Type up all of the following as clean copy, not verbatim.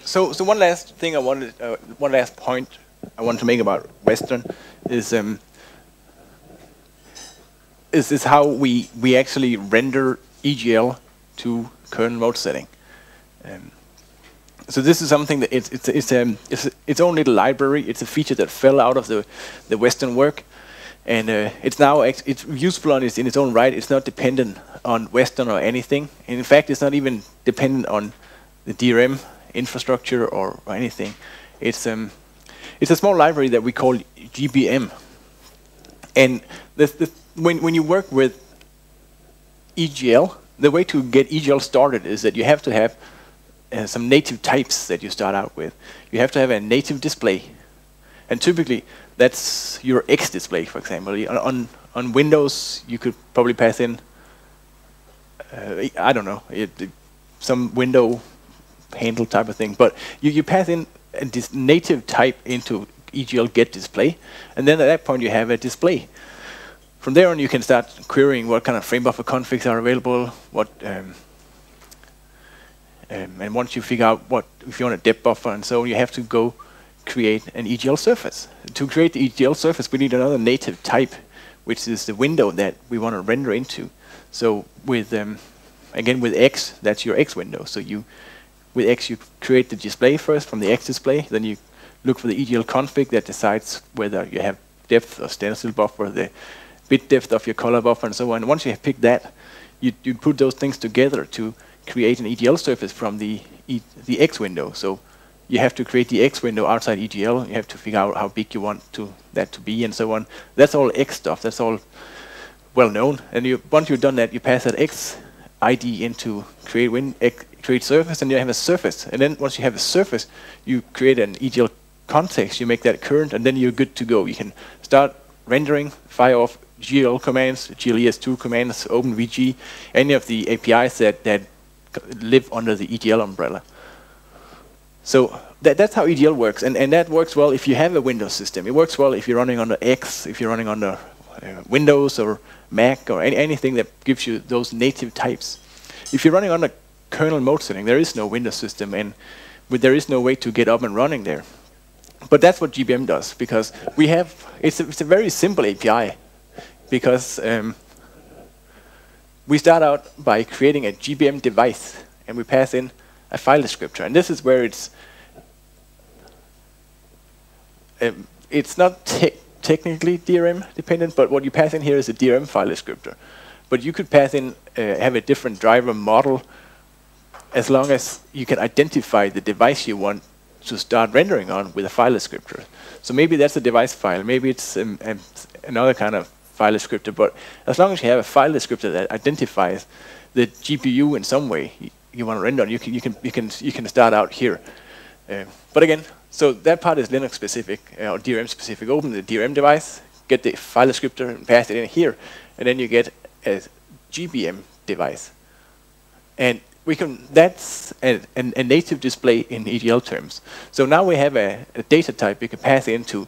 So one last thing one last point I wanted to make about Western is how we actually render EGL to kernel mode setting. So this is something that it's its own little library. It's a feature that fell out of the Western work, and it's useful in its own right. It's not dependent on Western or anything. And in fact, it's not even dependent on the DRM infrastructure or anything. It's a small library that we call GBM. And when you work with EGL, the way to get EGL started is that you have to have some native types that you start out with. You have to have a native display, and typically that's your X display, for example. On Windows, you could probably pass in I don't know, some window handle type of thing, but you pass in this native type into EGL get display, and then at that point you have a display. From there on, you can start querying what kind of frame buffer configs are available, and once you figure out if you want a depth buffer and so on, you have to go create an EGL surface. To create the EGL surface, we need another native type, which is the window that we want to render into. So again with X, that's your X window. So with X, you create the display first from the X display, then you look for the EGL config that decides whether you have depth or stencil buffer, the bit depth of your color buffer, and so on. Once you have picked that, you put those things together to create an EGL surface from the X window. So you have to create the X window outside EGL. You have to figure out how big you want that to be, and so on. That's all X stuff. That's all well known. And once you've done that, you pass that X ID into create surface, and you have a surface. And then once you have a surface, you create an EGL context. You make that current, and then you're good to go. You can start rendering, fire off GL commands, GLES2 commands, OpenVG, any of the APIs that live under the EGL umbrella. So that's how EGL works, and that works well if you have a Windows system. It works well if you're running under X, if you're running under Windows or Mac or anything that gives you those native types. If you're running under kernel mode setting, there is no Windows system, and there is no way to get up and running there. But that's what GBM does, because it's a very simple API, because we start out by creating a GBM device, and we pass in a file descriptor. And this is where it's not technically DRM dependent, but what you pass in here is a DRM file descriptor. But you could pass in, have a different driver model, as long as you can identify the device you want to start rendering on with a file descriptor. So maybe that's a device file, maybe it's another kind of file descriptor, but as long as you have a file descriptor that identifies the GPU in some way you want to render on, you can start out here. But again, so that part is Linux specific or DRM specific. Open the DRM device, get the file descriptor, and pass it in here, and then you get a GBM device. And that's a native display in EGL terms. So now we have a data type we can pass into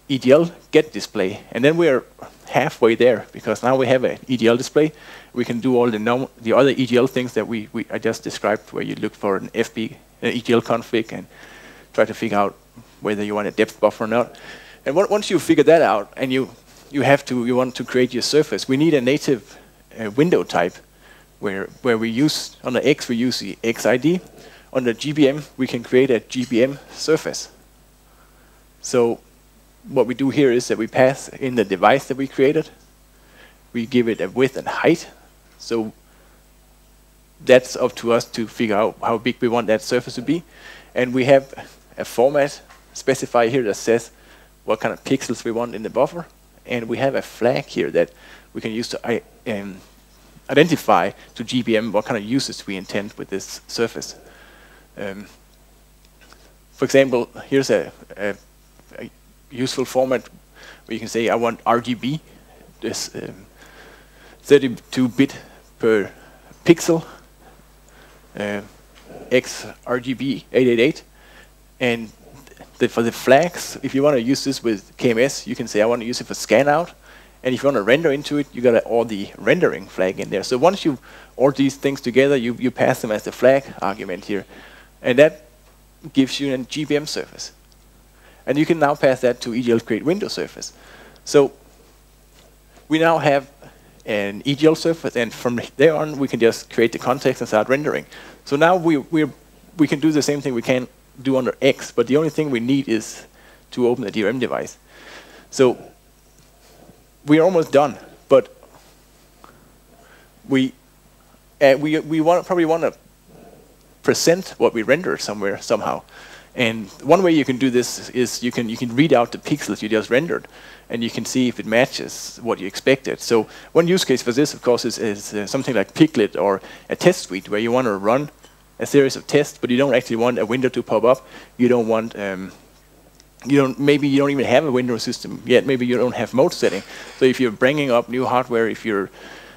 EGL get display, and then we're halfway there, because now we have an EGL display. We can do all the other EGL things that I just described, where you look for an EGL config and try to figure out whether you want a depth buffer or not. And once you figure that out, and you want to create your surface, we need a native window type, where we use, on the X we use the XID. On the GBM we can create a GBM surface. So what we do here is that we pass in the device that we created. We give it a width and height. So that's up to us to figure out how big we want that surface to be. And we have a format specified here that says what kind of pixels we want in the buffer. And we have a flag here that we can use to identify to GBM what kind of uses we intend with this surface. For example, here's a useful format where you can say I want RGB, this 32-bit per pixel, X RGB 888, and for the flags, if you want to use this with KMS, you can say I want to use it for scan out, and if you want to render into it, you got all the rendering flag in there. So once you all these things together, you pass them as a flag argument here, and that gives you a GBM surface. And you can now pass that to EGL create window surface. So we now have an EGL surface, and from there on we can just create the context and start rendering. So now we can do the same thing we can do under X, but the only thing we need is to open the DRM device. So we are almost done, but we probably want to present what we rendered somewhere somehow. And one way you can do this is you can read out the pixels you just rendered, and you can see if it matches what you expected. So one use case for this, of course, is something like Piglet or a test suite, where you want to run a series of tests, but you don't actually want a window to pop up. You don't want maybe you don't even have a window system yet. Maybe you don't have mode setting. So if you're bringing up new hardware, if you're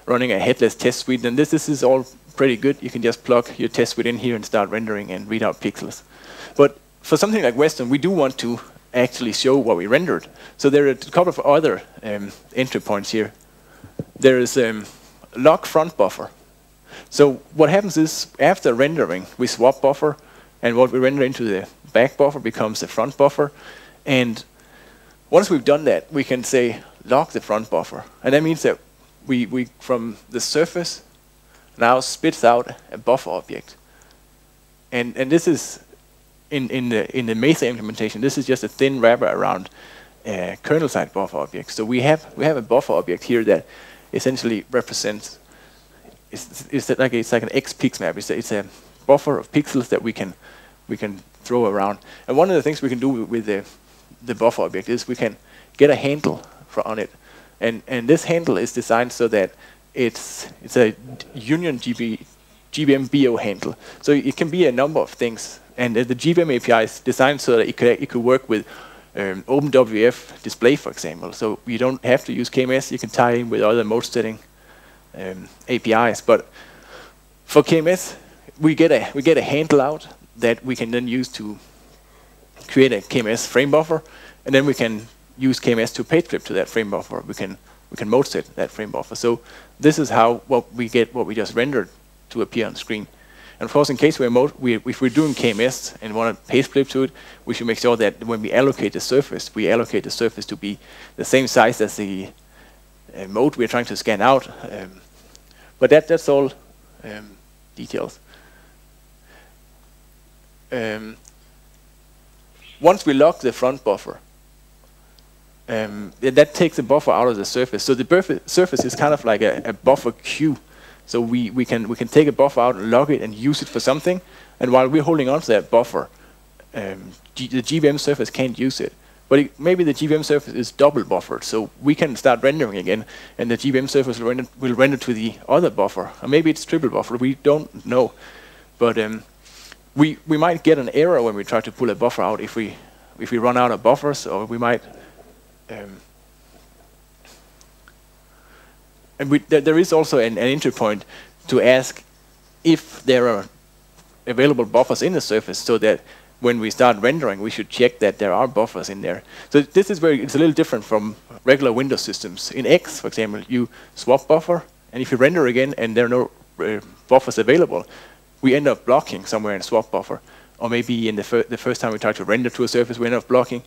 running a headless test suite, then this is all pretty good. You can just plug your test suite in here and start rendering and read out pixels. But for something like Western, we do want to actually show what we rendered. So there are a couple of other entry points here. There is log front buffer. So what happens is, after rendering, we swap buffer, and what we render into the back buffer becomes the front buffer. And once we've done that, we can say log the front buffer. And that means that we from the surface now spits out a buffer object. And this is in the Mesa implementation, this is just a thin wrapper around a kernel side buffer object. So we have a buffer object here that essentially represents it's like an X-pix map. It's a buffer of pixels that we can throw around. And one of the things we can do with the buffer object is we can get a handle on it, and this handle is designed so that it's a union GBM BO handle. So it can be a number of things. And the GBM API is designed so that it could work with OpenWF display, for example. So you don't have to use KMS. You can tie in with other mode setting APIs. But for KMS, we get a handle out that we can then use to create a KMS frame buffer, and then we can use KMS to page flip to that frame buffer. We can mode set that frame buffer. So this is how what we just rendered to appear on screen. And of course, in case if we're doing KMS and want to page flip to it, we should make sure that when we allocate the surface, we allocate the surface to be the same size as the mode we're trying to scan out. But that's all details. Once we lock the front buffer, that takes the buffer out of the surface. So the surface is kind of like a buffer queue. So we can take a buffer out and log it and use it for something. And while we're holding on to that buffer, the GBM surface can't use it. But maybe the GBM surface is double buffered, so we can start rendering again, and the GBM surface will render to the other buffer. Or maybe it's triple buffer. We don't know. But we might get an error when we try to pull a buffer out if we run out of buffers, or we might. And there is also an entry point to ask if there are available buffers in the surface, so that when we start rendering, we should check that there are buffers in there. So this is it's a little different from regular Windows systems. In X, for example, you swap buffer, and if you render again and there are no buffers available, we end up blocking somewhere in swap buffer. Or maybe in the first time we try to render to a surface, we end up blocking.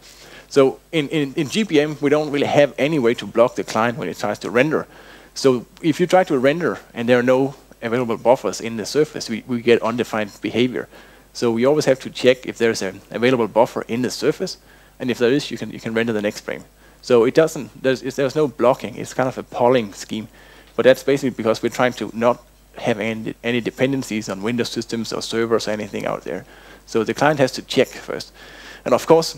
So in GBM, we don't really have any way to block the client when it tries to render. So if you try to render and there are no available buffers in the surface, we get undefined behavior. So we always have to check if there's an available buffer in the surface, and if there is, you can render the next frame. So it doesn't. There's no blocking. It's kind of a polling scheme, but that's basically because we're trying to not have any dependencies on Windows systems or servers or anything out there. So the client has to check first, and of course,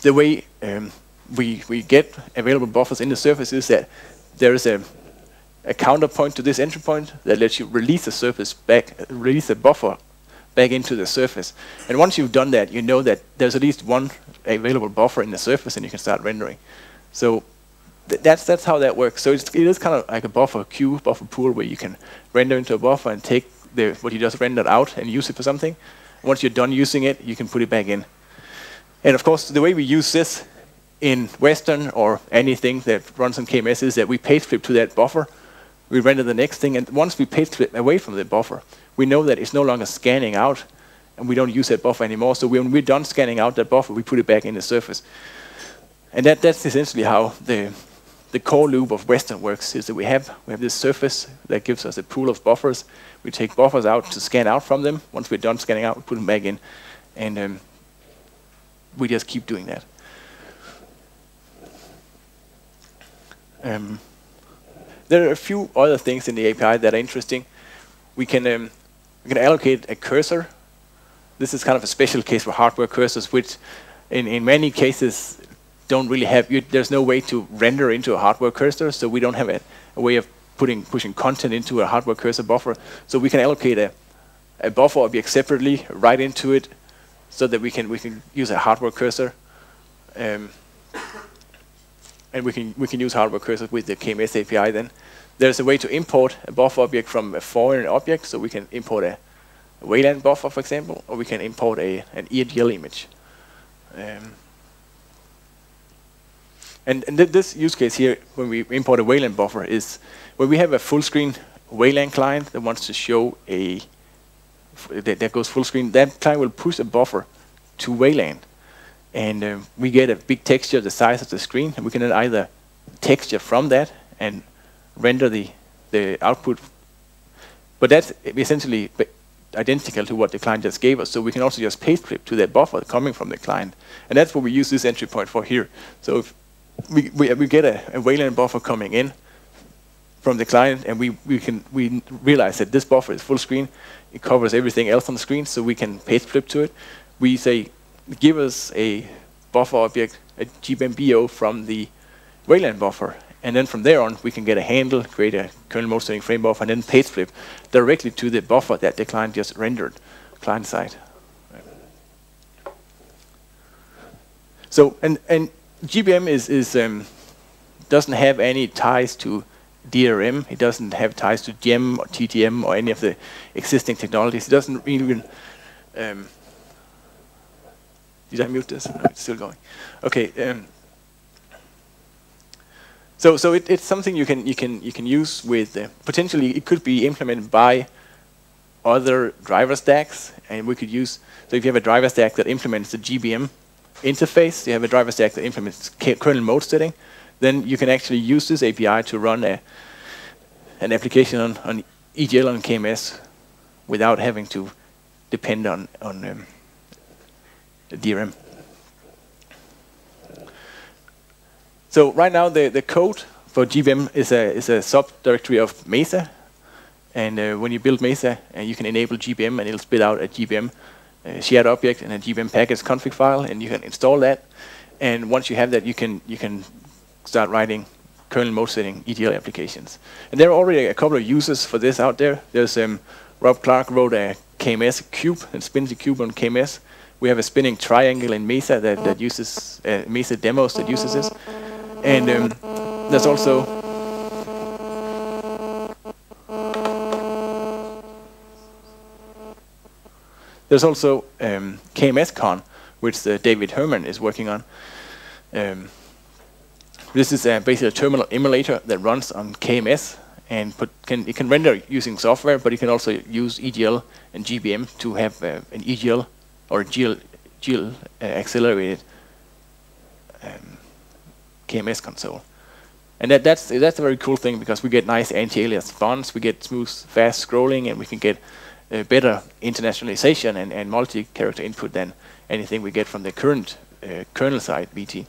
the way we get available buffers in the surface is that there is a counterpoint to this entry point that lets you release the surface back, release the buffer back into the surface. And once you've done that, you know that there's at least one available buffer in the surface, and you can start rendering. So that's how that works. So it is kind of like a buffer queue, buffer pool, where you can render into a buffer and take what you just rendered out and use it for something. Once you're done using it, you can put it back in. And of course, the way we use this in Western or anything that runs on KMS is that we page flip to that buffer, we render the next thing, and once we page flip away from the buffer, we know that it's no longer scanning out and we don't use that buffer anymore. So when we're done scanning out that buffer, we put it back in the surface. And that's essentially how the core loop of Western works, is that we have this surface that gives us a pool of buffers. We take buffers out to scan out from them. Once we're done scanning out, we put them back in, and we just keep doing that. There are a few other things in the API that are interesting. We can allocate a cursor. This is kind of a special case for hardware cursors, which in many cases don't really have, there's no way to render into a hardware cursor, so we don't have a way of pushing content into a hardware cursor buffer. So we can allocate a buffer object separately right into it, so that we can use a hardware cursor, and we can use hardware cursor with the KMS API. Then there's a way to import a buffer object from a foreign object, so we can import a Wayland buffer, for example, or we can import an EGL image. And this use case here, when we import a Wayland buffer, is when we have a full screen Wayland client that wants to show that goes full screen. That client will push a buffer to Wayland, and we get a big texture the size of the screen, and we can then either texture from that and render the output. But that's essentially identical to what the client just gave us. So we can also just paste flip to that buffer coming from the client, and that's what we use this entry point for here. So if we get a Wayland buffer coming in from the client, and we realize that this buffer is full screen. It covers everything else on the screen, so we can paste flip to it. We say, give us a buffer object, a GBM-BO from the Wayland buffer, and then from there on, we can get a handle, create a kernel mode setting frame buffer, and then paste flip directly to the buffer that the client just rendered client side. So, and GBM doesn't have any ties to DRM. It doesn't have ties to GEM or TTM or any of the existing technologies. It doesn't even. Did I mute this? No, it's still going. Okay. So it's something you can use with potentially. It could be implemented by other driver stacks, and we could use. So if you have a driver stack that implements the GBM interface, you have a driver stack that implements kernel mode setting, then you can actually use this API to run an application on EGL and KMS without having to depend on the DRM. So right now the code for GBM is a subdirectory of Mesa, and when you build Mesa, you can enable GBM, and it'll spit out a GBM shared object and a GBM package config file, and you can install that. And once you have that, you can start writing kernel mode setting EGL applications. And there are already a couple of uses for this out there. There's Rob Clark wrote a KMS cube that spins a cube on KMS. We have a spinning triangle in Mesa that uses Mesa demos that uses this. And there's also KMSCon, which David Herman is working on. This is basically a terminal emulator that runs on KMS, and it can render using software, but you can also use EGL and GBM to have an EGL or GL accelerated KMS console. And that's a very cool thing, because we get nice anti-alias fonts, we get smooth, fast scrolling, and we can get better internationalization and multi-character input than anything we get from the current kernel side VT.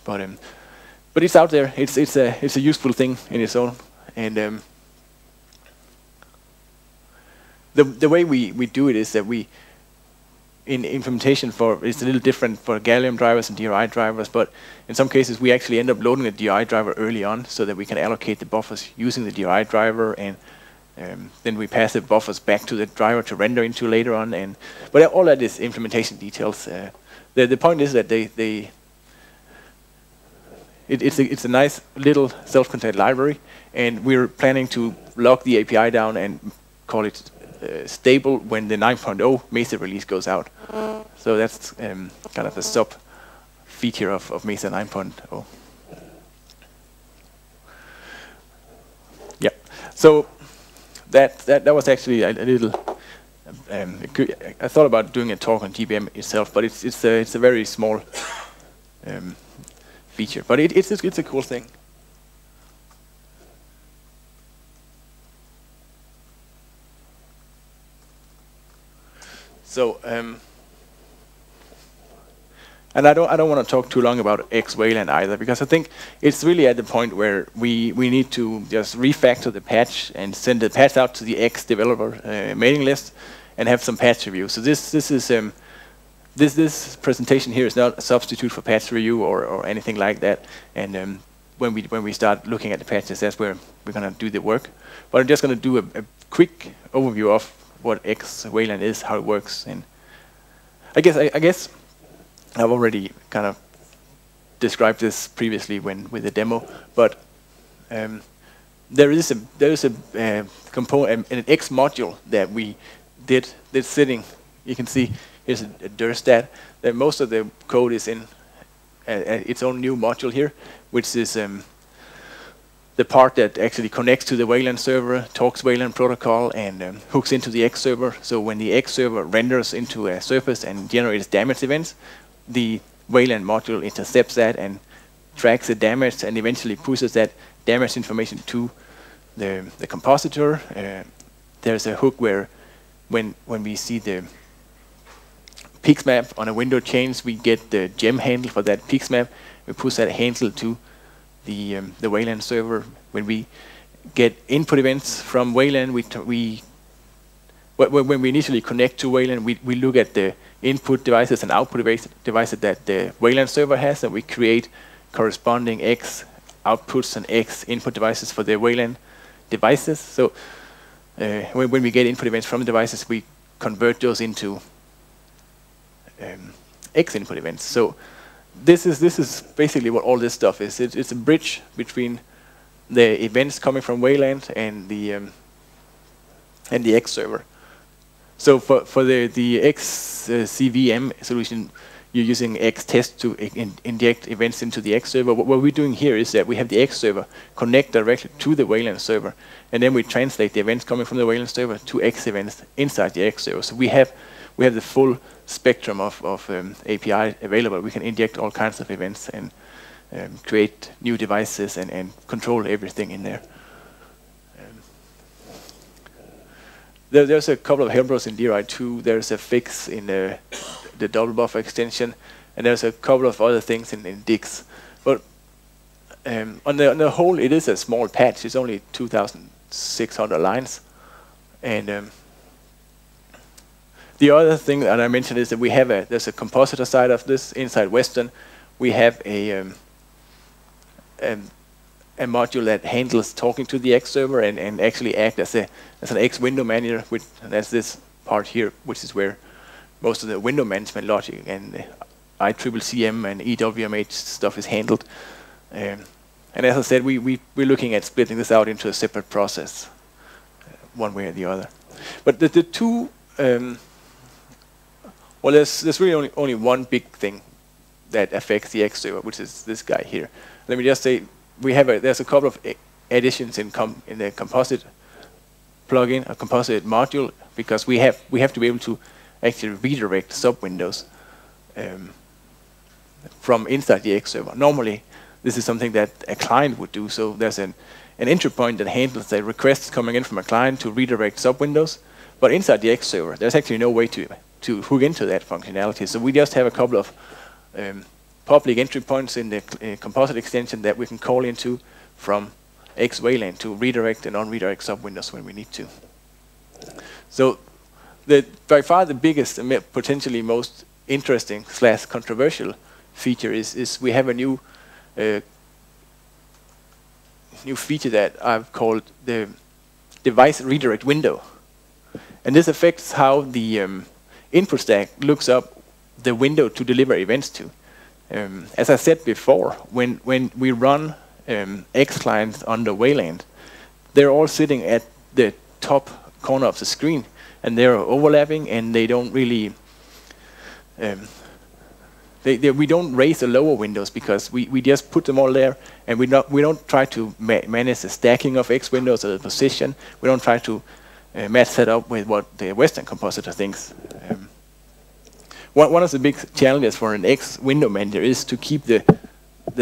But it's out there. It's a useful thing in its own. And the way we do it is that in implementation it's a little different for Gallium drivers and DRI drivers, but in some cases we actually end up loading the DRI driver early on so that we can allocate the buffers using the DRI driver, and then we pass the buffers back to the driver to render into later on. But all that is implementation details. The point is that it's a nice little self-contained library, and we're planning to lock the API down and call it stable when the 9.0 Mesa release goes out. So that's kind of a sub feature of Mesa 9.0. Yeah. So that was actually a little I thought about doing a talk on GBM itself, but it's a very small feature. But it's a cool thing. So, and I don't want to talk too long about X Wayland either, because I think it's really at the point where we need to just refactor the patch and send the patch out to the X developer mailing list and have some patch review. So this presentation here is not a substitute for patch review or anything like that. And when we start looking at the patches, that's where we're going to do the work. But I'm just going to do a quick overview of what X Wayland is, how it works, and I guess I've already kind of described this previously with the demo, but there is a component, an X module that we did sitting. You can see here's a dir stat. That most of the code is in its own new module here, which is the part that actually connects to the Wayland server, talks Wayland protocol, and hooks into the X server. So when the X server renders into a surface and generates damage events, the Wayland module intercepts that and tracks the damage and eventually pushes that damage information to the compositor. There's a hook where when we see the pix map on a window change, we get the gem handle for that pix map. We push that handle to the Wayland server. When we get input events from Wayland, when we initially connect to Wayland, we look at the input devices and output devices that the Wayland server has, and we create corresponding X outputs and X input devices for the Wayland devices. So when we get input events from the devices, we convert those into X input events. So this is basically what all this stuff is. It's a bridge between the events coming from Wayland and the X server. So for the XCVM solution, you're using Xtest to inject events into the X server. What we're doing here is that we have the X server connect directly to the Wayland server, and then we translate the events coming from the Wayland server to X events inside the X server. So we have the full spectrum of API available. We can inject all kinds of events and create new devices and control everything in there. There's a couple of helpers in DRI2. There's a fix in the double buffer extension, and there's a couple of other things in Dix. But on the whole, it is a small patch. It's only 2,600 lines. And the other thing that I mentioned is that we have there's a compositor side of this inside Western. We have a module that handles talking to the X server and actually act as an X window manager, and that's this part here, which is where most of the window management logic and ICCM and EWMH stuff is handled. And as I said, we're looking at splitting this out into a separate process, one way or the other. But the two, well, there's really only one big thing that affects the X server, which is this guy here. Let me just say, there's a couple of additions in the Composite plugin, a Composite module, because we have to be able to actually redirect sub windows from inside the X server. Normally, this is something that a client would do. So there's an entry point that handles the requests coming in from a client to redirect sub windows. But inside the X server, there's actually no way to hook into that functionality. So we just have a couple of public entry points in the Composite extension that we can call into from X Wayland to redirect and unredirect sub windows when we need to. So by far the biggest and potentially most interesting / controversial feature is we have a new feature that I've called the device redirect window. And this affects how the input stack looks up the window to deliver events to. As I said before, when we run X clients under Wayland, they're all sitting at the top corner of the screen, and they're overlapping, and they don't really we don't raise the lower windows because we just put them all there, and we don't try to manage the stacking of X windows or the position. We don't try to match that up with what the Western compositor thinks. One of the big challenges for an X window manager is to keep the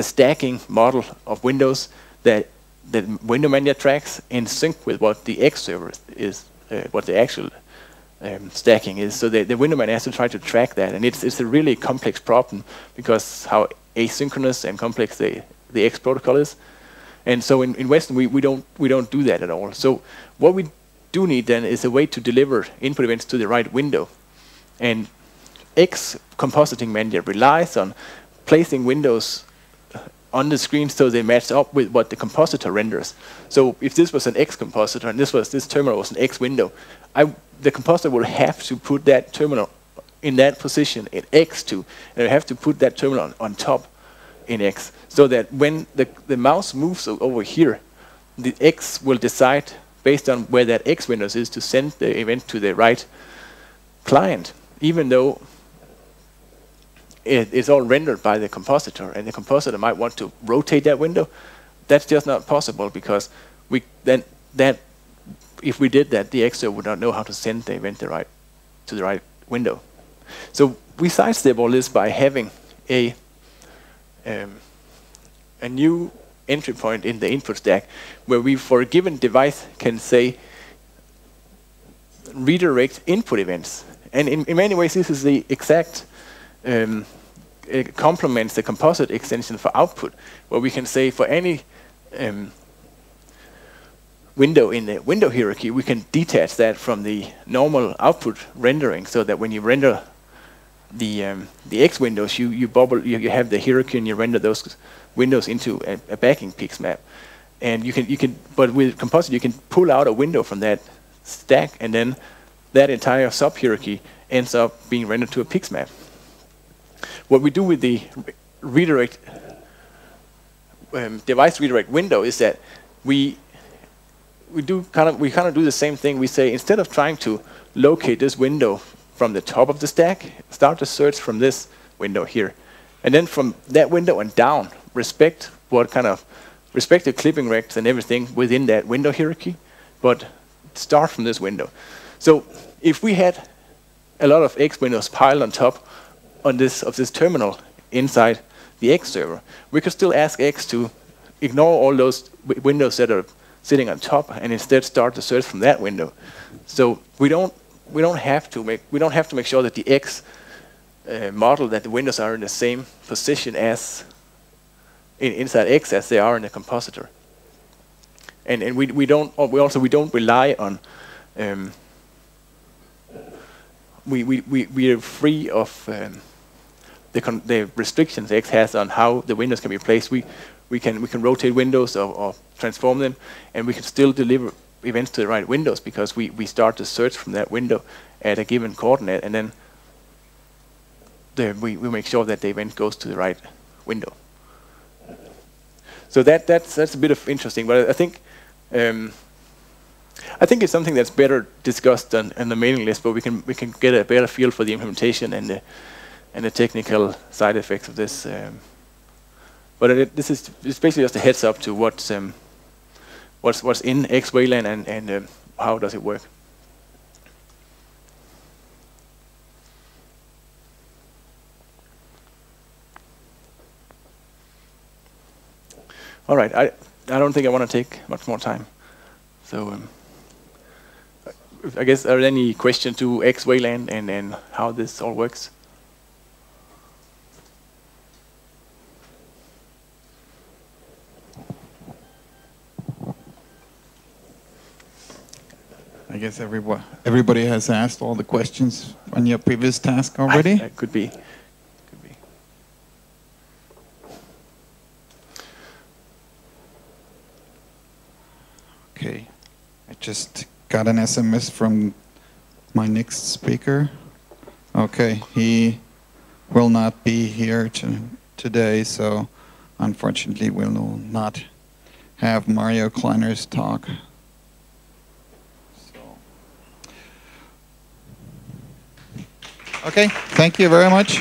stacking model of windows that the window manager tracks in sync with what the X server is, what the actual stacking is. So the window manager has to try to track that, and it's a really complex problem because how asynchronous and complex the X protocol is. And so in Western we don't do that at all. So what we do need then is a way to deliver input events to the right window, and X compositing manager relies on placing windows on the screen so they match up with what the compositor renders. So if this was an X compositor and this terminal was an X window, the compositor will have to put that terminal in that position in X2, and I have to put that terminal on top in X, so that when the mouse moves over here, the X will decide based on where that X window is to send the event to the right client, even though it's all rendered by the compositor, and the compositor might want to rotate that window. That's just not possible, because if we did that, the X server would not know how to send the event to the right window. So we sidestep all this by having a new entry point in the input stack, where we, for a given device, can say redirect input events. And in many ways, this is the exact it complements the composite extension for output, where we can say for any window in the window hierarchy, we can detach that from the normal output rendering, so that when you render the X windows, you have the hierarchy and you render those windows into a backing pix map. And but with Composite you can pull out a window from that stack, and then that entire sub hierarchy ends up being rendered to a pix map. What we do with the redirect device redirect window is that we kind of do the same thing. We say, instead of trying to locate this window from the top of the stack, start the search from this window here, and then from that window and down, respect the clipping rects and everything within that window hierarchy, but start from this window. So if we had a lot of X windows piled on top of this terminal inside the X server, we could still ask X to ignore all those windows that are sitting on top and instead start the search from that window. So we don't have to make sure that the X model that the windows are in the same position as inside X as they are in the compositor. And we don't rely on we are free of the restrictions X has on how the windows can be placed. We can rotate windows or transform them, and we can still deliver events to the right windows, because we start the search from that window at a given coordinate, and then we make sure that the event goes to the right window. So that's a bit of interesting, but I think it's something that's better discussed on the mailing list, but we can get a better feel for the implementation and the technical side effects of this. But this is basically just a heads up to what's in XWayland and how does it work. All right, I don't think I want to take much more time. So I guess, are there any questions to XWayland and how this all works? I guess everybody has asked all the questions on your previous task already. That could be. Okay, I just got an SMS from my next speaker. Okay, he will not be here today, so unfortunately we'll not have Mario Kleiner's talk. Okay, thank you very much.